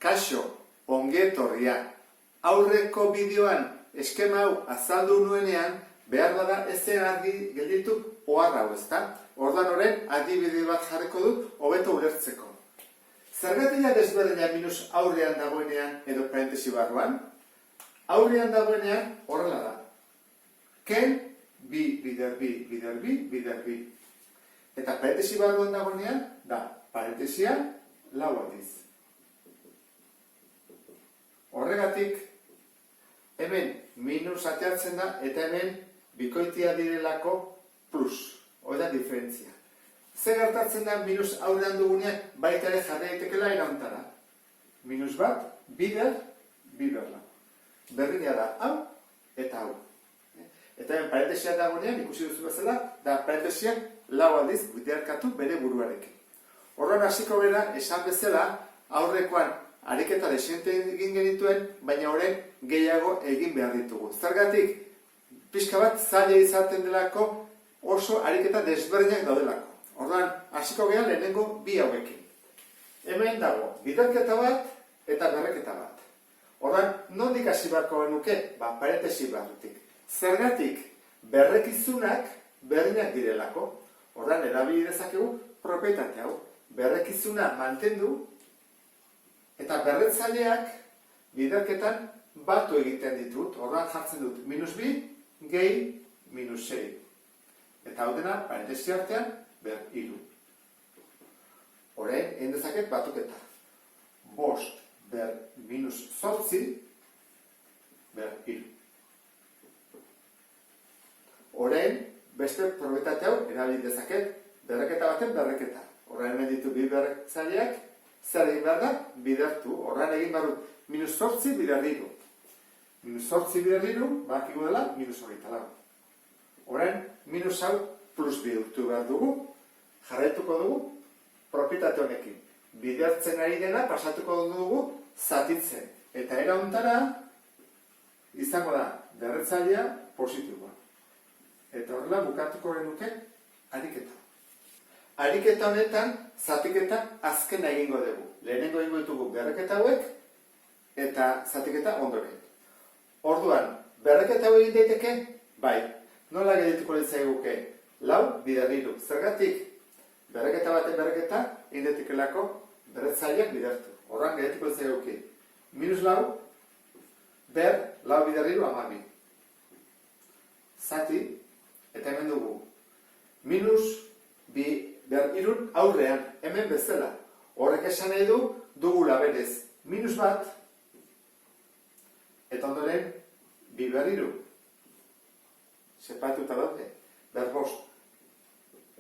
Kaixo, ongetorria. Aurreko bideoan eskema hau azaldu nuenean, behar bada ezen argi gelditu ohar hau, ezta? Ordan horren adibide bat jarriko dut hobeto ulertzeko. Zergatia desberdina minus aurrean dagoenean edo parentesi barruan? Aurrean dagoenean horrela da. Ken, bi, bider bi, bider bi, bider bi. Eta parentesi barruan dagoenean, da, parentesia lau aldiz. Horregatik, hemen minus ateatzen da, eta hemen bikoitia direlako plus, hori da diferentzia. Zer gertatzen da minus aurrean dugunean, baita ere jarri daitekela irauntara. Minus bat, bider, biderla. Berdina da, hau eta hau. Eta hemen parentesia dagoenean, ikusi duzu bezala, da parentesia lau aldiz biderkatu bere buruarekin. Horren hasiko gara, esan bezala, aurrekoan ariketa desente egin genituen, baina horren gehiago egin behar ditugu. Zergatik, pixka bat zaila izaten delako oso ariketa desberdinak daudelako. Orduan, hasiko gara lehenengo bi hauekin. Hemen dago, biderketa bat eta berreketa bat. Orduan, nondik hasi beharko genuke? Parentesi barrutik. Zergatik, berrekizunak berdinak direlako. Orduan, erabili dezakegu propietate hau. Berrekizuna mantendu eta berretzaileak biderketan batu egiten ditut. Orduan jartzen dut minus bi, gehi, minus 6. Eta hau dena, parentesi artean, ber iru. Orain, egin dezaket batuketa. Bost, ber minus 8, ber iru. Orain, beste propietate hau, erabili dezaket, berreketa baten berreketa. Orain hemen ditu bi berretzaileak, zer egin behar da? Bidertu. Horrean egin behar dut. Minus 8 bider iru. Minus 8 bider iru, bakigu dela, minus 24. Horrean, minus hau plus bihurtu behar dugu. Jarraituko dugu propietate honekin. Bidertzen ari dena pasatuko dugu zatitzen. Eta era hontara izango da berretzailea positiboa. Eta horrela bukatuko genuke ariketa. Ariketa honetan, zatiketa azkena egingo dugu. Lehenengo egingo ditugu berreketa hauek, eta zatiketa ondoren. Orduan, berreketa hau egin daiteke? Bai. Nola geldituko litzaiguke? Lau, bider iru. Zergatik, berreketa baten berreketa, egin daitekelako berretzaileak bidertu. Orduan, geldituko litzaiguke. Minus lau, ber, lau bider iru, 12. Zati, eta hemen dugu. Minus, bi, ber irun aurrean, hemen bezala. Horrek esan nahi dugula berez. Minus bat, eta ondoren, bi ber iru. Sepatuta daude, ber bost.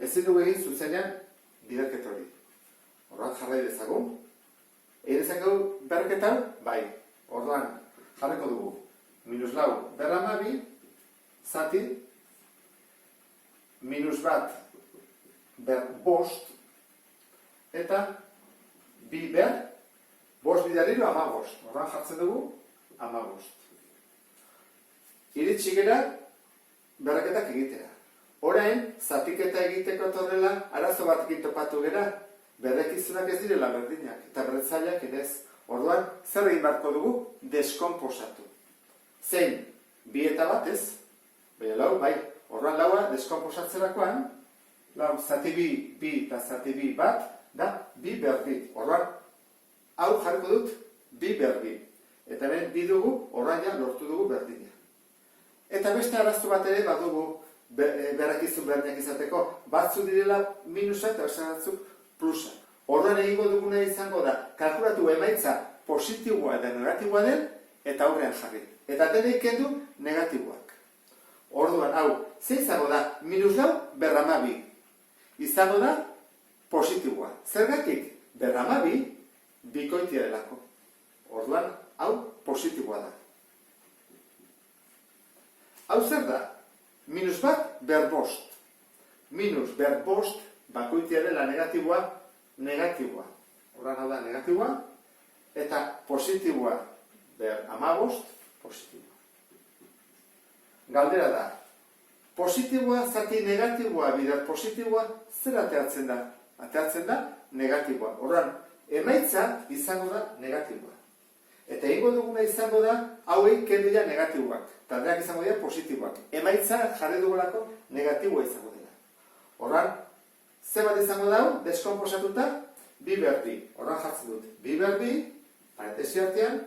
Ezin dugu egin zuzenean biderket hori. Orduan jarrai dezagun. Egin dezagun berketan, bai. Orduan jarriko dugu. Minus lau, ber 12, zati, minus bat, ber bost, eta bi ber, bost bider iru, 15. Horran jartzen dugu, 15. Iritsi gera, berreketak egitera. Orain, zatiketa egiteko etorrela, arazo batekin topatu gera, berrekizunak ez direla berdinak, eta berretzaileak ere ez. Orduan, zer egin beharko dugu? Deskonposatu. Zein, bi eta bat ez? Baina lau, bai. Orduan laua, deskonposatzerakoan, lau, zati bi eta zati bi bat, da, bi berbi. Orduan, hau jarriko dut, bi berbi. Eta hemen, bi dugu, orduan ja, lortu dugu berdina. Eta beste arazo bat ere, badugu, berrekizun berdinak izateko, batzu direla minusa eta beste batzuk plusa. Orduan egingo duguna izango da, kalkulatu emaitza positiboa eta negatiboa den, eta aurrean jarri. Eta denek kendu negatiboak. Orduan, hau, ze izango da, minus lau, ber 12. Izango da, positiboa. Zergatik, ber 12, bikoitia delako. Orduan, hau, positiboa da. Hau zer da, minus bat, ber bost. Minus, ber bost, bakoitia dela negatiboa, negatiboa. Orduan, hau da, negatiboa, eta positiboa, ber 15, positiboa. Galdera da, positiboa zati negatiboa bider positiboa zer ateatzen da? Ateatzen da negatiboa. Orduan, emaitza izango da negatiboa. Eta egingo duguna izango da, hauei kendu ja negatiboak. Taldeak izango dira positiboak. Emaitza jarri dugulako negatiboa izango dela. Horran, ze bat izango da, deskomposatuta, bi berbi. Horran jartzen dut. Bi berbi, parentesi artean,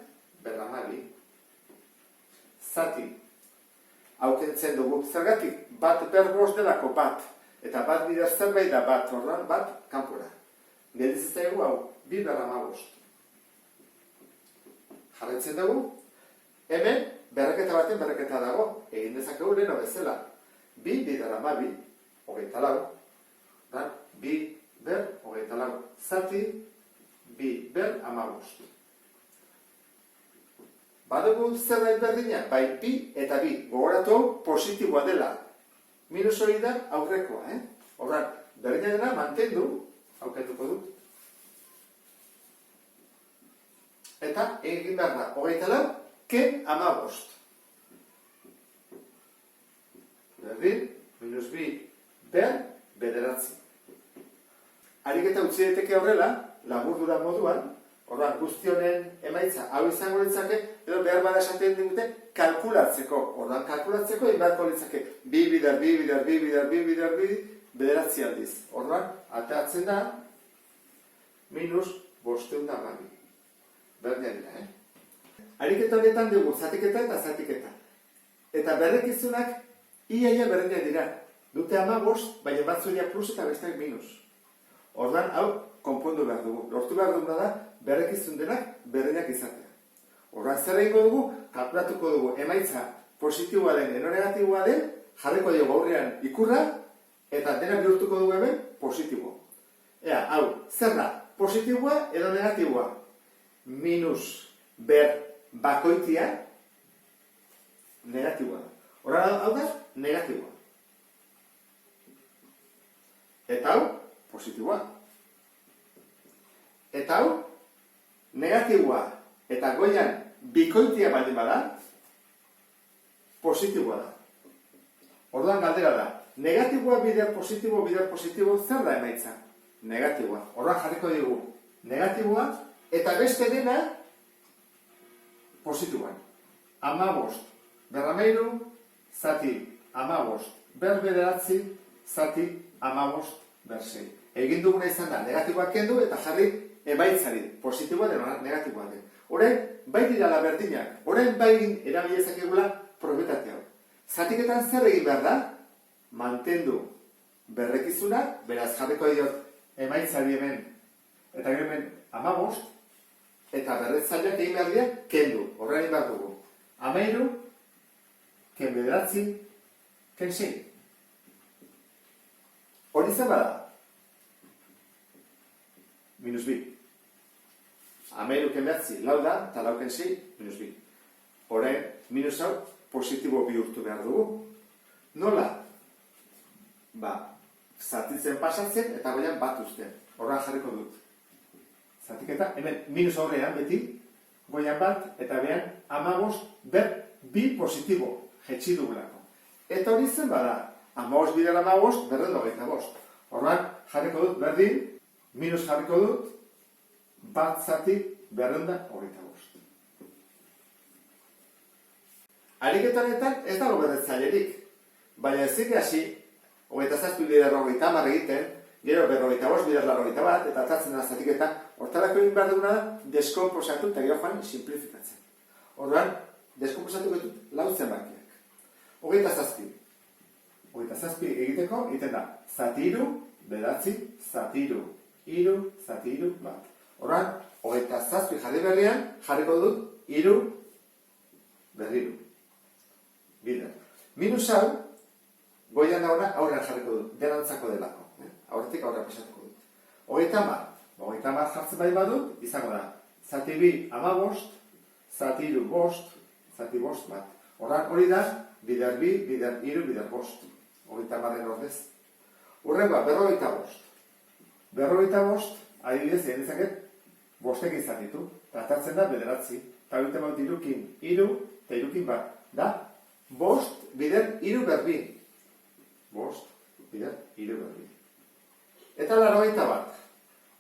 berramabi. Zati. Haukentzen dugu. Zergatik, bat berbost delako bat. Eta bat bider zerbait da bat. Horran, bat kanpora. Geldizitzaigu hau, bi berramabost. Jarretzen dugu, hemen berreketa baten berreketa dago, egin dezakegu leheno bezala. Bi bider amabi, hogeita lau, bi ber hogeita lau. Zati, bi ber amabost. Badugu zerbait berdina, bai bi eta bi, gogoratu positiboa dela. Minus hori da aurrekoa, Horran, berdina dena mantendu, aukenduko dut. Eta egin behar da, hogeita lau, ken amabost. Berdin, minus bi, ber, bederatzi. Ariketa utzi daiteke horrela, laburdura moduan, horran guztionen emaitza hau izango litzake, edo behar bada esaten digute, kalkulatzeko. Horran kalkulatzeko, inbarko litzake, bi bider, bederatzi aldiz. Horran, atatzen da, minus bosteunda amabi. Berdina dira, Ariketa honetan dugu, zatiketa eta zatiketa. Eta berrekizunak, iaia berdina dira. Dute amabost, baina batzuria plus eta besteak minus. Ordan, hau, konpondu behar dugu. Lortu behar duguna da, berrekizun denak berdinak izatea. Ordan, zer egingo dugu, kalkulatuko dugu, emaitza positiboa den, eno negatiboa den, jarriko dugu aurrean ikurra, eta dena bihurtuko dugu hemen positibo. Ea, hau, zer da, positiboa edo negatiboa? Minus ber bakoitia negatiboa da. Horra hau da, negatiboa. Eta hau, positiboa. Eta hau, negatiboa eta goian bikoitia baldin bada, positiboa da. Orduan galdera da, negatiboa bider positibo, zer da emaitza? Negatiboa. Orduan jarriko dugu, negatiboa, eta beste dena, positiboan. Amabost, berrameiru, zati, amabost, berbederatzi, zati, amabost, bersei. Egin duguna izan da, negatiboak kendu eta jarri emaitzari, positiboa den, negatiboa den. Orain, bai dirala berdinak, orain bai erabilezak egula probetate hau. Zatiketan zer egin behar da? Mantendu berrekizuna, beraz jarriko diot emaitzari hemen, eta hemen amabost, eta berretzaileak egin behar dira, kendu, horrein behar dugu. Amairu, ken bederatzi, ken sei. Hori zen bada? Minus bi. Amairu ken bederatzi, lau da, eta lau ken sei, minus bi. Horrein, minus hau, positibo bihurtu behar dugu. Nola? Zatitzen pasatzen, eta goian bat uzten. Horrein jarriko dut. Zatiketa, hemen minus horrean beti, goian bat, eta behan amabost ber bi positibo, jetxi dugulako. Eta hori zen bada, amabost bidera amabost, berrendo gaita bost. Horran, jarriko dut berdin, minus jarriko dut, bat zati berrenda hogeita bost. Ariketanetan ez dago berretzailerik, baina ezik hasi, hogeita zazpi bidera hogeita hamar egiten, gero berrogeita bost bider larrogeita bat, eta atatzen da zatiketa, hortarako egin behar duguna da, deskomposatu eta gero joan simplifikatzen. Orduan, deskomposatu betut lautzen bakiak. Hogeita zazpi. Hogeita zazpi egiteko, egiten da, zatiru, bedatzi, zatiru, iru, zatiru, bat. Orduan, hogeita zazpi jarri berrian, jarriko dut, iru, berriru. Bider. Minus hau, goian dauna aurrean jarriko dut, denantzako delako. Aurretik aurrean pasatuko dut. Hogeita hamar jartzen bai badut, izango da. Zati bi amabost, zati iru bost, zati bost bat. Hori da, bider bi, bider iru, bider bost. Hogeita hamarren ordez. Urrengoa, berrogeita bost. Berrogeita bost, adibidez, egin dezaket, bostek izan ditu. Tratatzen da, bederatzi. Eta egiten bat irukin, iru, eta irukin bat. Da, bost, bider iru berbi. Bost, bider iru berbi. Eta larrogeita bat.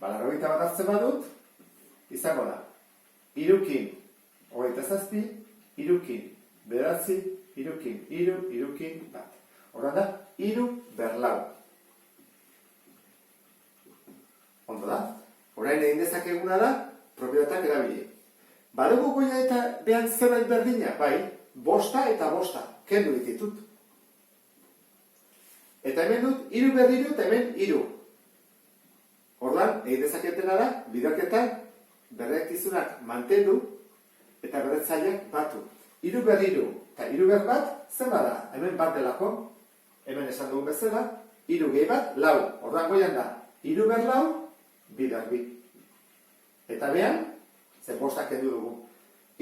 Larrogeita bat hartzen badut, izango da. Irukin, 27, irukin, 9, irukin, irukin, bat. Horren da, iru berlau. Ondo da? Orain egin dezakeguna da, propietateak erabili. Badugu goia eta behan zerbait berdina, bai, bosta eta bosta, kendu ditut. Eta hemen dut, iru berriru eta hemen iru. Ordan, egin dezaketena da, biderketan berrekizunak mantendu eta berretzaileak batu. Iru berriru eta iru ber bat, zenba da? Hemen bat delako, hemen esan dugun bezala, iru gehi bat, lau. Ordan goian da, iru ber lau, bider bi. Eta behan, zen bostak kendu dugu.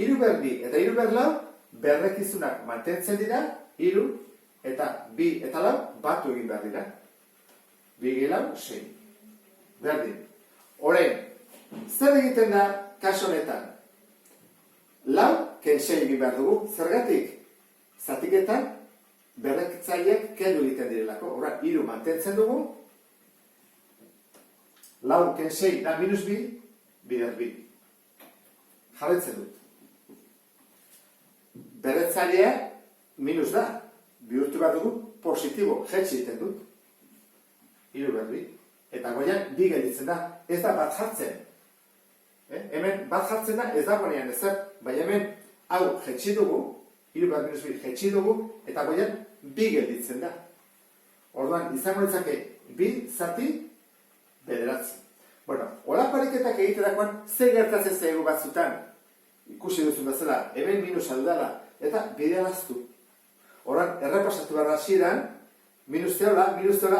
Iru ber bi eta iru ber lau, berrekizunak mantentzen dira, iru eta bi eta lau, batu egin behar dira. Bi gehi lau, 6. Berdin. Orain, zer egiten da kaso honetan? Lau, kensei egin behar dugu. Zergatik? Zatiketan, berrekitzaileak kendu egiten direlako. Horra, iru mantentzen dugu. Lau, kensei, da minus bi, bider bi. Jarretzen dut. Berretzailea minus da. Bihurtu bat dugu, positibo, jetxi egiten dut. Iru berri. Eta goian, bi gelditzen da. Ez da bat jartzen. Hemen bat jartzen da, ez da gonean ezer. Bai hemen, hau jetxi dugu, iru bat minus bi jetxi dugu, eta goian, bi gelditzen da. Orduan, izango ditzake, bi zati, bederatzi. Bueno, olako ariketak egiterakoan, ze gertatzen zaigu batzutan, ikusi duzun bezala, hemen minusa dudala, eta bidealaztu. Orduan, errepasatu behar hasieran, minus zeola,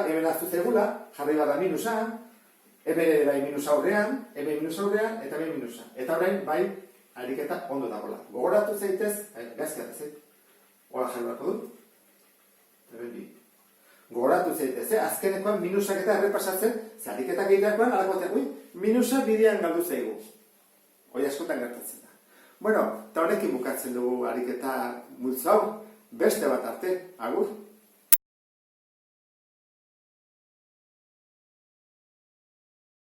hemen aztu zaigula, jarri gara minusa, hemen ere bai minus aurrean, hemen minus aurrean, eta hemen minusa. Eta orain, bai, ariketa ondo dagoela. Gogoratu zaitez, gazkiat ez, hola jarri barko dut, hemen bi. Gogoratu zaitez, azkenekoan minusak eta errepasatzen, ariketak egiterakoan, alakoatek, minusa bidean galdu zaigu. Hoi askotan gertatzen da. Bueno, eta honekin bukatzen dugu ariketa multzo hau, beste bat arte, agur.